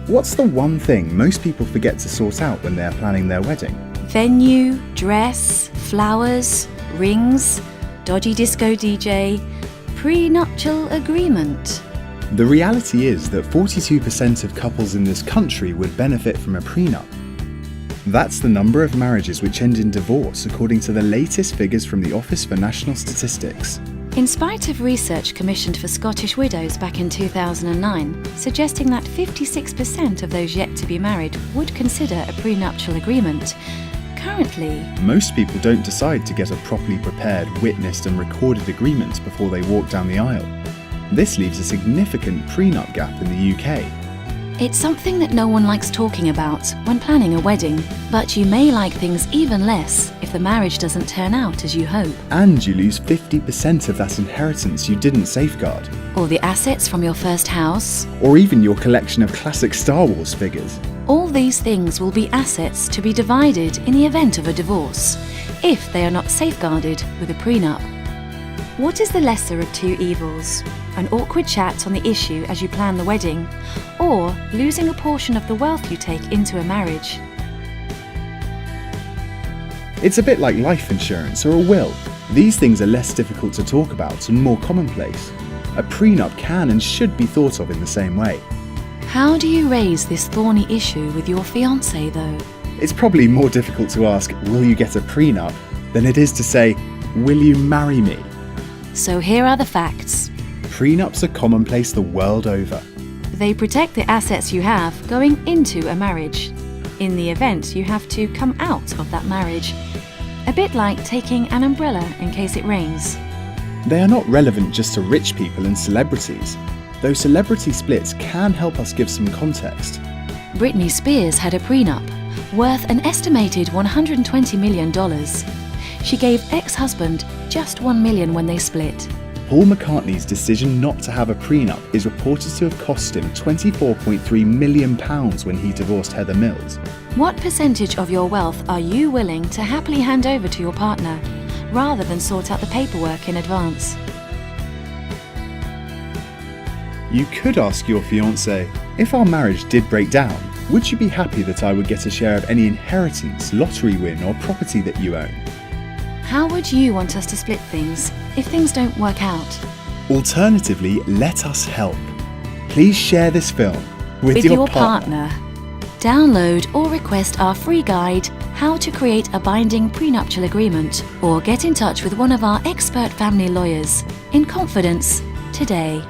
What's the one thing most people forget to sort out when they're planning their wedding? Venue, dress, flowers, rings, dodgy disco DJ, pre-nuptial agreement. The reality is that 42% of couples in this country would benefit from a prenup. That's the number of marriages which end in divorce according to the latest figures from the Office for National Statistics. In spite of research commissioned for Scottish widows back in 2009, suggesting that 56% of those yet to be married would consider a prenuptial agreement, currently, most people don't decide to get a properly prepared, witnessed and recorded agreement before they walk down the aisle. This leaves a significant prenup gap in the UK. it's something that no one likes talking about when planning a wedding, but you may like things even less if the marriage doesn't turn out as you hope. And you lose 50% of that inheritance you didn't safeguard. Or the assets from your first house. Or even your collection of classic Star Wars figures. All these things will be assets to be divided in the event of a divorce, if they are not safeguarded with a prenup. What is the lesser of two evils? An awkward chat on the issue as you plan the wedding, or losing a portion of the wealth you take into a marriage? It's a bit like life insurance or a will. These things are less difficult to talk about and more commonplace. A prenup can and should be thought of in the same way. How do you raise this thorny issue with your fiancé though? It's probably more difficult to ask, will you get a prenup, than it is to say, will you marry me? So here are the facts. Prenups are commonplace the world over. They protect the assets you have going into a marriage, in the event you have to come out of that marriage. A bit like taking an umbrella in case it rains. They are not relevant just to rich people and celebrities, though celebrity splits can help us give some context. Britney Spears had a prenup, worth an estimated $120 million. She gave ex-husband just $1 million when they split. Paul McCartney's decision not to have a prenup is reported to have cost him £24.3 million when he divorced Heather Mills. What percentage of your wealth are you willing to happily hand over to your partner, rather than sort out the paperwork in advance? You could ask your fiancé, if our marriage did break down, would you be happy that I would get a share of any inheritance, lottery win or property that you own? How would you want us to split things if things don't work out? Alternatively, let us help. Please share this film with your partner. Download or request our free guide, How to Create a Binding Prenuptial Agreement, or get in touch with one of our expert family lawyers in confidence today.